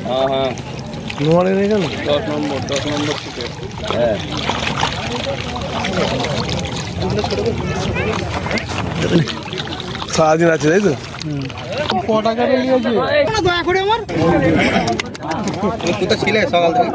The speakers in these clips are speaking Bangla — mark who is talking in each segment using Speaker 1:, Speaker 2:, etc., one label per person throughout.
Speaker 1: হ্যাঁ হ্যাঁ
Speaker 2: নোয়ারে নিয়ে গেল
Speaker 1: 10 নম্বর থেকে। হ্যাঁ
Speaker 2: সারাদিন আছে তাই তো।
Speaker 1: কোথায় ছিলে সকাল থেকে?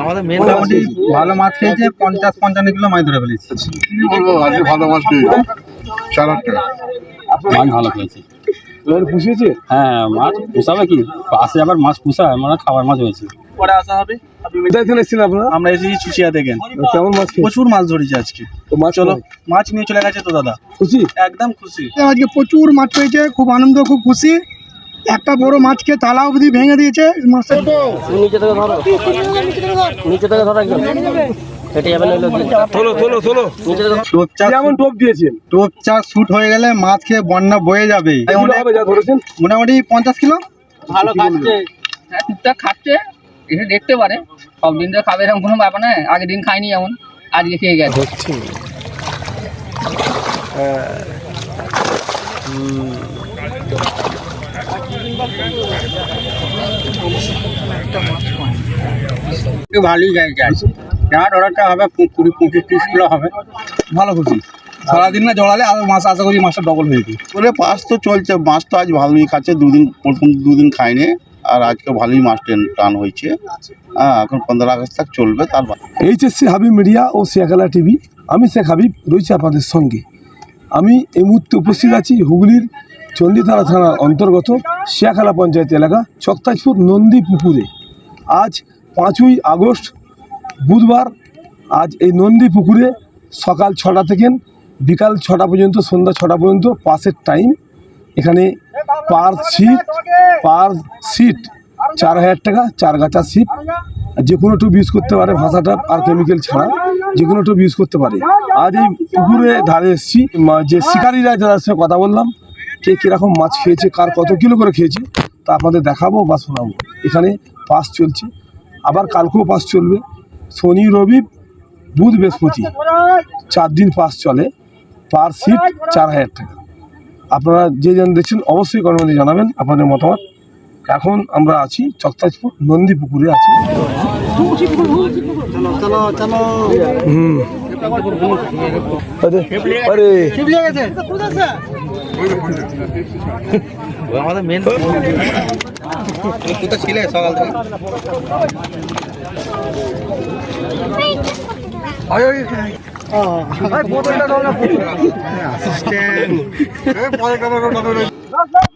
Speaker 1: আমাদের মোটামুটি ভালো মাছ খেয়েছে, 50-55 কিলো মাছ ধরে ফেলেছি।
Speaker 3: কি বলবো, আজকে ভালো মাছ খেয়েছি, 4-8 টাকা
Speaker 4: মাছ ভালো খেয়েছি।
Speaker 2: পুষিয়েছে?
Speaker 4: হ্যাঁ, মাছ পুষাবে কি, পাশে আবার মাছ পুষায়, মানে খাবার মাছ হয়েছে।
Speaker 1: পরে আসা হবে।
Speaker 2: কোথায় থেকে এসেছিলেন আপনারা?
Speaker 1: আমরা এসেছি চুচিয়া থেকে।
Speaker 2: কেমন মাছ খেয়েছেন?
Speaker 1: প্রচুর মাছ ধরেছি আজকে।
Speaker 2: তো মাছ
Speaker 1: চলো, মাছ নিয়ে চলে গেছে তো দাদা।
Speaker 2: খুশি?
Speaker 1: একদম খুশি।
Speaker 5: আজকে প্রচুর মাছ পেয়েছে, খুব আনন্দ, খুব খুশি। একটা বড় মাছকে তালা অবধি ভেঙে দিয়েছে। মাছটা
Speaker 4: নিচে থেকে ধরো, নিচে থেকে ধরো একদম।
Speaker 1: টোপ চাষ শুট হয়ে গেলে মাছ খেয়ে বন্যা বয়ে যাবে। মোটামুটি 50 কিলো।
Speaker 6: ভালো খাচ্ছে, টুকটাক খাচ্ছে, এসে দেখতে পারে। সব দিন তো খাবে এরকম কোনো ব্যাপার না। আগের দিন খাইনি, যেমন আজকে খেয়ে গেছে।
Speaker 1: ভালোই গাইছে আছে। যার অর্ডারটা হবে 20-25-30 কিলো হবে। ভালো খুশি। সারাদিন না জড়ালে আরো মাছ আশা করি মাছটা ডবল হয়ে যাবে।
Speaker 3: ওরে পাস তো চলছে, মাছ তো আজ ভালোই খাচ্ছে, প্রথম দুদিন খাইনি, আর আজকে ভালোই মাছ টান হয়েছে। হ্যাঁ, এখন 15 আগস্ট তক চলবে। তারপর
Speaker 2: এইচএসসি হাবিব মিডিয়া ও শিয়াখালা টিভি, আমি শেখ হাবিব রয়েছি আপনাদের সঙ্গে। আমি এই মুহূর্তে উপস্থিত আছি হুগলির চণ্ডীতলা থানার অন্তর্গত শিয়াখালা পঞ্চায়েত এলাকা চকতাজপুর নন্দী পুকুরে। আজ 5ই আগস্ট বুধবার। আজ এই নন্দী পুকুরে সকাল 6টা থেকে বিকাল 6টা পর্যন্ত, সন্ধ্যা 6টা পর্যন্ত পাসের টাইম। এখানে পার সিট 4000 টাকা, 4 গাছা সিট। যে কোনো টোপ ইউজ করতে পারে, ভাষাটা আর কেমিক্যাল ছাড়া যে কোনো টোপ ইউজ করতে পারে। আজ এই পুকুরে ধারে এসেছি, যে শিকারীরা যাদের সঙ্গে কথা বললাম, কে কীরকম মাছ খেয়েছে, কার কত কিলো করে খেয়েছে, তা আপনাদের দেখাবো বা শোনাবো। এখানে পাস চলছে, আবার কালকেও পাস চলবে। শনি, রবি, বুধ, বৃহস্পতি 4 দিন পাস চলে। পার সিট 4000 টাকা। আপনারা যে জন দেখছেন অবশ্যই কমেন্টে জানাবেন আপনাদের মতামত। এখন আমরা আছি চকতাজপুর নন্দী পুকুরে আছি।
Speaker 1: আমাদের মেন কোথায় ছিলে সকাল থেকে?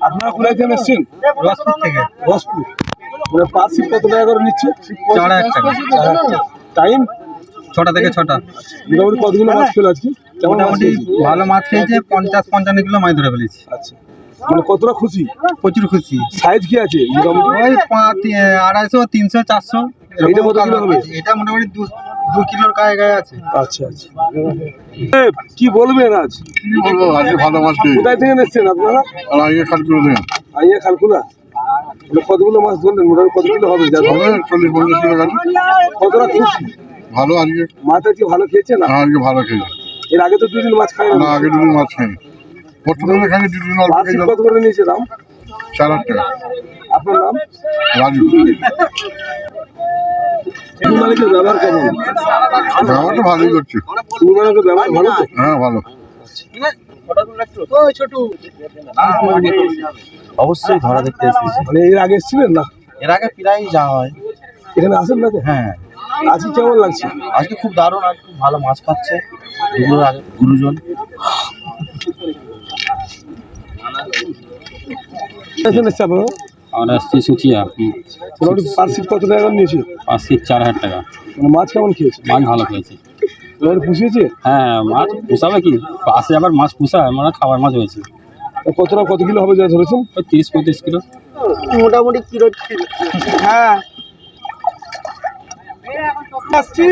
Speaker 2: আপনারা কোথায় থেকে এসছেন?
Speaker 1: রসপুর থেকে।
Speaker 2: রসপুর। পার সিট কত টাকা করে নিচ্ছে?
Speaker 1: 4000 টাকা।
Speaker 2: টাইম
Speaker 1: 6টা থেকে 6টা।
Speaker 2: মোটামুটি কতগুলো মাছ খেলো আজকে?
Speaker 1: মোটামুটি ভালো মাছ খেয়েছে, 50-55 কিলো মাছ ধরে ফেলেছি।
Speaker 2: আচ্ছা, মানে কতটা খুশি?
Speaker 1: প্রচুর খুশি।
Speaker 2: সাইজ কি আছে মোটামুটি?
Speaker 1: ওই 250, 300, 400।
Speaker 2: এটা কত কিলো হবে?
Speaker 1: এটা মোটামুটি 2 কিলোর গায়ে আছে।
Speaker 2: আচ্ছা আচ্ছা, কি বলবেন আজ?
Speaker 3: কি বলবো, আজকে ভালো মাছ খেয়েছি।
Speaker 2: কোথায় থেকে এসছেন আপনারা?
Speaker 3: আর আজকে খালকুলো থেকে।
Speaker 2: আইয়া খালকুলা। কতগুলো মাছ ধরলেন? মোটামুটি কত কিলো হবে?
Speaker 3: 40-50 কিলো গেছে।
Speaker 2: কতটা খুশি?
Speaker 3: ভালো আজকে।
Speaker 2: মাছ আজকে ভালো খেয়েছেন?
Speaker 3: হ্যাঁ, আজকে ভালো খেয়েছি।
Speaker 2: এর আগে তো 2 দিন মাছ খাই
Speaker 3: না, আগে 2 দিন মাছ খাইনি। প্রথমে খাইনি, 2 দিন অল্প খেয়েছি।
Speaker 2: কত করে নিয়েছে দাম?
Speaker 3: 4-8 টাকা।
Speaker 2: আপনার নাম?
Speaker 3: রাজু।
Speaker 2: মালিকের ব্যবহার কেমন?
Speaker 3: ব্যবহারটা ভালোই করছে।
Speaker 2: মালিকের ব্যবহার ভালো তো?
Speaker 3: হ্যাঁ, ভালো।
Speaker 1: অবশ্যই ধরা দেখতে এসেছি।
Speaker 2: মানে এর আগে এসেছিলেন না?
Speaker 1: এর আগে প্রায় যাওয়া হয়।
Speaker 2: এখানে আসেন না তো?
Speaker 1: হ্যাঁ,
Speaker 2: আজকে কেমন লাগছে?
Speaker 1: আজকে খুব দারুণ, আর খুব ভালো মাছ খাচ্ছে এগুলোর আগে গুরুজন।
Speaker 2: এসছে আপনারা?
Speaker 4: আমরা আসছি সুচিয়া।
Speaker 2: মোটামুটি পার সিট কত টাকা করে নিয়েছে?
Speaker 4: পার সিট 4000 টাকা।
Speaker 2: মানে মাছ কেমন খেয়েছে?
Speaker 4: মাছ ভালো খেয়েছে।
Speaker 2: পুষিয়েছে?
Speaker 4: হ্যাঁ, মাছ পুষাবে কি, পাশে আবার মাছ পুষায়, মানে খাবার মাছ হয়েছে।
Speaker 2: কত কিলো হবে যা ধরেছেন?
Speaker 4: ওই 30-35 কিলো
Speaker 5: মোটামুটি কিলো। হ্যাঁ, আসছি।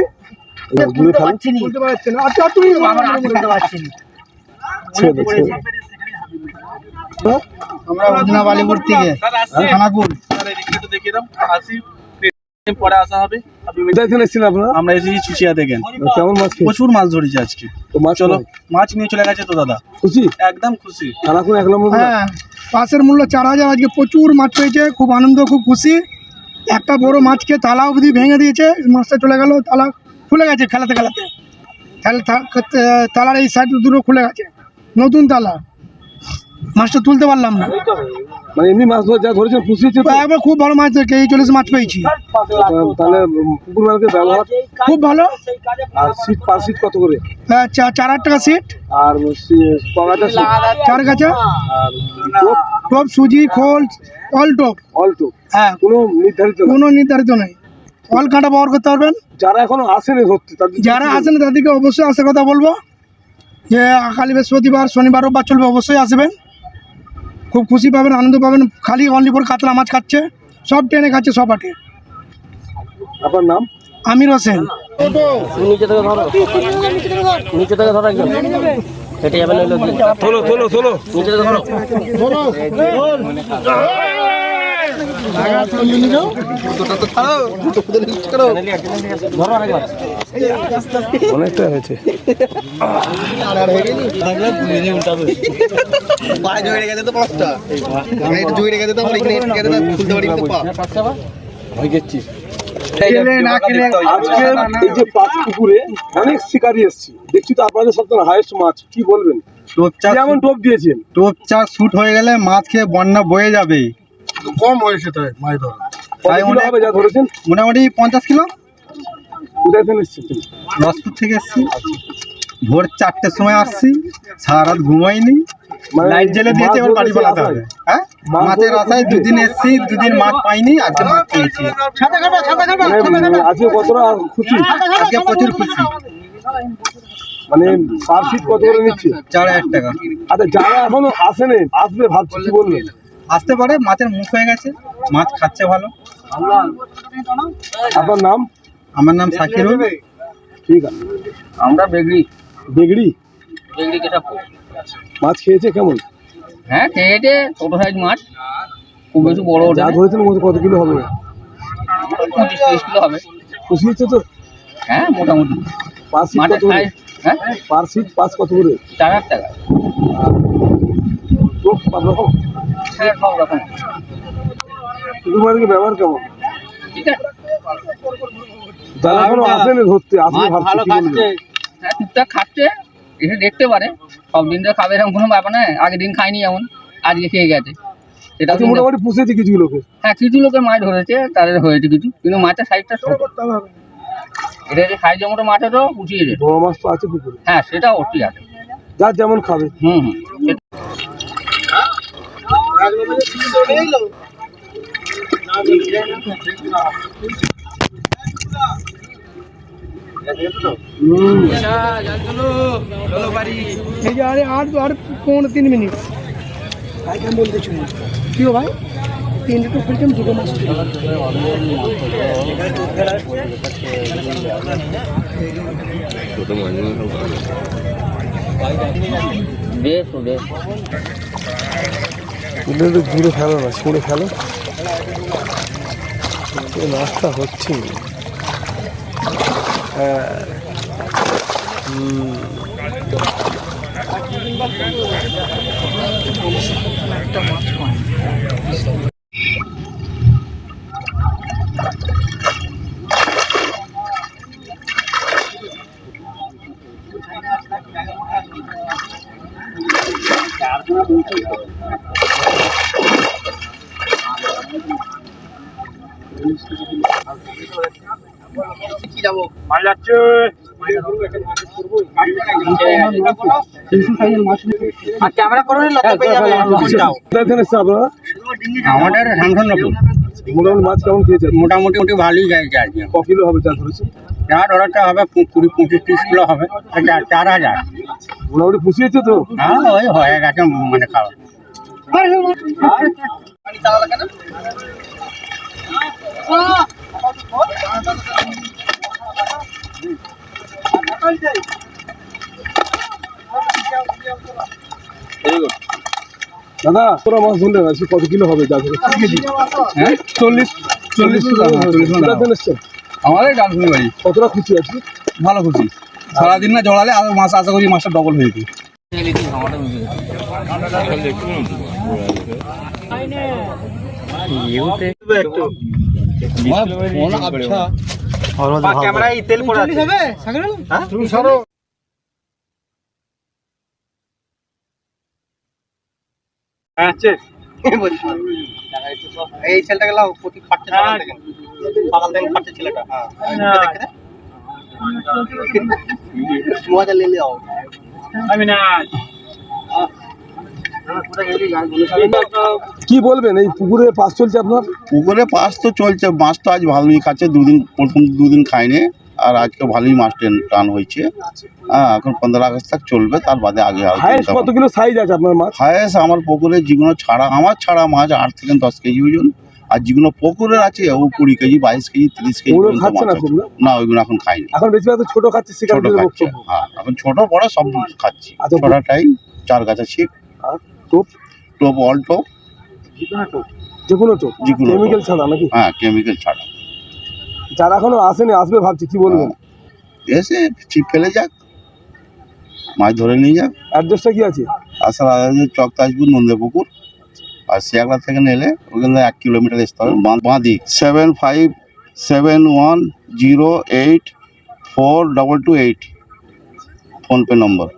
Speaker 5: বলতে পারছি না। আচ্ছা, তুই বলতে পারছি না। আমরা বালিপুর থেকে খানাকুল।
Speaker 1: পরে আসা হবে।
Speaker 2: কোথায় থেকে এসেছিলেন আপনারা?
Speaker 1: আমরা এসেছি চুচিয়া থেকে।
Speaker 2: কেমন মাছ খেয়েছেন?
Speaker 1: প্রচুর মাছ ধরেছি আজকে।
Speaker 2: তো মাছ
Speaker 1: চলো
Speaker 2: কই?
Speaker 1: মাছ নিয়ে চলে গেছে তো দাদা,
Speaker 2: খুশি?
Speaker 1: একদম খুশি।
Speaker 2: সারাক্ষণ এক নম্বর না?
Speaker 5: হ্যাঁ, পাশের মূল্য 4000। আজকে প্রচুর মাছ পেয়েছে, খুব আনন্দ, খুব খুশি। একটা বড় মাছকে তালা অবধি ভেঙে দিয়েছে, মাছটা চলে গেল, তালা খুলে গেছে খেলাতে খেলাতে। তালার এই সাইড দুটো খুলে গেছে, নতুন তালা, মাছটা তুলতে পারলাম না।
Speaker 2: মানে এমনি মাছ যা ধরেছেন খুশি হচ্ছে তো?
Speaker 5: একবার খুব ভালো মাছ, 40 মাছ পেয়েছি।
Speaker 2: তাহলে পুকুর মাছের ব্যবহার
Speaker 5: খুব ভালো।
Speaker 2: আর সিট পার সিট কত করে?
Speaker 5: 4 টাকা সিট,
Speaker 2: আর পগাটা
Speaker 5: 4 কাছে
Speaker 2: আর
Speaker 5: টপ, সুজি, খোল, অল টপ।
Speaker 2: অল্টো
Speaker 5: হ্যাঁ,
Speaker 2: কোনো নির্ধারিত না?
Speaker 5: কোনো নির্ধারিত নেই, অল কাঁটা ব্যবহার করতে পারবেন।
Speaker 2: যারা এখনো আসেনি ধরতে তাদের
Speaker 5: যারা আসেন তাদেরকে অবশ্যই আসার কথা বলবো, যে আগামী বৃহস্পতিবার, শনিবার, রোববার চলবে, অবশ্যই আসবেন। খুব খুশি পাবেন, আনন্দ পাবেন। খালি অনলি ফর কাতলা মাছ খাচ্ছে, সব ট্রেনে খাচ্ছে, সব আটে।
Speaker 2: আপনার নাম?
Speaker 5: আমির হোসেন।
Speaker 2: তোলো তোলো তোলো। অনেকটা হয়েছে। আজকে এই যে পাঁচ পুকুরে অনেক শিকারি এসেছি, দেখছি তো আপনাদের সবথেকে হাইয়েস্ট মাছ, কি বলবেন? যেমন টোপ দিয়েছেন,
Speaker 1: টোপ চার শুট হয়ে গেলে মাছ খেয়ে বন্যা বয়ে যাবে।
Speaker 2: কম হয়েছে তাই মাছ ধরা।
Speaker 1: তাই
Speaker 2: কত কিলো হবে যা ধরেছেন?
Speaker 1: মোটামুটি 50 কিলো।
Speaker 2: কোথায় থেকে এসেছেন?
Speaker 1: রসপুর থেকে এসছি, ভোর 4টের সময় আসছি, সারা রাত ঘুমাইনি,
Speaker 2: মানে
Speaker 1: লাইট জ্বেলে দিয়েছে, এবার বাড়ি পালাতে হবে। হ্যাঁ, মাছের আশায় দুদিন এসছি, দুদিন মাছ পাইনি, আজকে মাছ পেয়েছি।
Speaker 2: মানে আজকে কতটা খুশি?
Speaker 1: আজকে প্রচুর খুশি।
Speaker 2: মানে পার সিট কত করে নিচ্ছে?
Speaker 1: 4000 টাকা।
Speaker 2: আচ্ছা, যারা এখনো আসেনি, আসবে ভাবছি, কি বলবেন?
Speaker 1: আসতে পারে, মাছের মুখ হয়ে গেছে, মাছ খাচ্ছে ভালো।
Speaker 2: আপনার নাম?
Speaker 1: আমার নাম সাকিরুল।
Speaker 2: ঠিক আছে।
Speaker 6: আমরা বেগড়ি
Speaker 2: বেগড়ি
Speaker 6: কেশবপুর।
Speaker 2: মাছ খেয়েছে কেমন?
Speaker 6: হ্যাঁ, খেয়েছে, ছোট সাইজ মাছ, খুব বেশি বড় ওঠে
Speaker 2: যা
Speaker 6: না।
Speaker 2: ধরেছেন কত কিলো হবে?
Speaker 6: 25-30 কিলো হবে।
Speaker 2: খুশি হচ্ছে তো?
Speaker 6: হ্যাঁ, মোটামুটি।
Speaker 2: পার সিট
Speaker 6: মাঠের
Speaker 2: কত করে?
Speaker 6: সাইজ, হ্যাঁ,
Speaker 2: পার সিট পাস কত করে?
Speaker 6: 4000 টাকা।
Speaker 2: টোপ সব রকম?
Speaker 6: হ্যাঁ, সব রকম।
Speaker 2: পুকুর মাছের ব্যবহার কেমন?
Speaker 6: ঠিক আছে।
Speaker 2: যারা এখনো আসেনি ধরতে, আসবে ভাবছি, কি বলবেন?
Speaker 6: হ্যাঁ, টুকটাক খাচ্ছে, এসে দেখতে পারে। সব দিন তো খাবে এরকম কোনো ব্যাপার নয়। আগের দিন খায়নি, যেমন আজকে খেয়ে গেছে, সেটা
Speaker 2: আজকে মোটামুটি পুষেছে কিছু লোকে।
Speaker 6: হ্যাঁ, কিছু লোকের মাছ ধরেছে, তাদের হয়েছে কিছু, কিন্তু মাছের সাইজটা ছোট। এটা যে সাইজের মতো মাছ হতো, উঠিয়ে যেত।
Speaker 2: বড় মাছ তো আছে পুকুরে,
Speaker 6: হ্যাঁ, সেটাও ঠিক আছে।
Speaker 2: যার যেমন খাবে।
Speaker 6: হুম।
Speaker 5: এই যে আর 3 মিনিট বলতে ছিল কি ভাই, 3 টুকু ফেলছেন, 2 মাছ।
Speaker 6: বেশ বেশ।
Speaker 2: ঘুরে ফেলো না, ছুঁড়ে ফেলো, মাছটা হচ্ছে। হ্যাঁ, কোথায় থেকে এসেছেন আপনারা?
Speaker 1: আমাদের রামচন্দ্রপুর।
Speaker 2: মোটামুটি মাছ কেমন খেয়েছে?
Speaker 1: মোটামুটি ভালোই গেছে আজকে।
Speaker 2: ক কিলো হবে যা ধরেছে?
Speaker 1: যা ধরাটা হবে 20-25-30 কিলো হবে। 4000।
Speaker 2: মোটামুটি পুষিয়েছে তো?
Speaker 1: হ্যাঁ, ওই হয়ে গেছে মানে খাওয়া।
Speaker 2: দাদা, তোরা মাছ ধরলেন, আজকে কত কিলো হবে যা ধরেছে?
Speaker 1: হ্যাঁ, 40।
Speaker 2: কোথা থেকে এসছেন?
Speaker 1: আমাদের ডালপুরি বাড়ি।
Speaker 2: কতটা খুশি আছি?
Speaker 1: ভালো খুশি, সারাদিন না জড়ালে আর মাছ আশা করি মাছটা ডবল হয়ে যেত। এই ছেলেটাকে লাও, প্রতি ফাটছে সকাল থেকে, ফাটছে ছেলেটা। হ্যাঁ, মজা নিয়ে যাও।
Speaker 2: কি বলবেন, এই পুকুরে পাস চলছে আপনার?
Speaker 3: পুকুরে পাস তো চলছে, মাছ তো আজ ভালোই খাচ্ছে, প্রথম দুদিন খাইনি, আর আজকে ভালোই মাছ টান হয়েছে। হ্যাঁ, এখন 15 আগস্ট তক চলবে, তার বাদে আগে
Speaker 2: হাইস্ট কত কিলো সাইজ আছে আপনার মাছ?
Speaker 3: হায়েস্ট আমার পুকুরে যেগুলো ছাড়া, আমার ছাড়া মাছ 8 থেকে 10 কেজি ওজন, আর যেগুলো পুকুরের আছে ও 20 কেজি, 22 কেজি, 30 কেজি
Speaker 2: ওগুলো
Speaker 3: পর্যন্ত
Speaker 2: খাচ্ছে
Speaker 3: মাছ
Speaker 2: না
Speaker 3: আছে।
Speaker 2: তোমরা?
Speaker 3: না, ওইগুলো এখন খাইনি।
Speaker 2: এখন বেশিরভাগ তো ছোট খাচ্ছে,
Speaker 3: ছোট
Speaker 2: শিকারীদের
Speaker 3: খাচ্ছে,
Speaker 2: বক্তব্য।
Speaker 3: হ্যাঁ, এখন ছোট বড় সব খাচ্ছি।
Speaker 2: আচ্ছা,
Speaker 3: ছোটটাই 4 গাছা ছিপ,
Speaker 2: আর টোপ?
Speaker 3: টোপ, অল টোপ,
Speaker 2: যে কোনো টোপ,
Speaker 3: যেগুলো
Speaker 2: কেমিক্যাল ছাড়া নাকি?
Speaker 3: হ্যাঁ, কেমিক্যাল ছাড়া।
Speaker 2: যারা এখনো আসেনি, আসবে ভাবছি, কি বলবেন?
Speaker 3: এসে ছিপ ফেলে যাক, মাছ ধরে নিয়ে যাক।
Speaker 2: অ্যাড্রেসটা কি আছে?
Speaker 3: আসার আগে চক তাজপুর নন্দে পুকুর, আর শিয়াগড়া থেকে নিলে ওখানে 1 কিলোমিটার আসতে হবে। বাঁদিক 7571084228 ফোনপে নম্বর।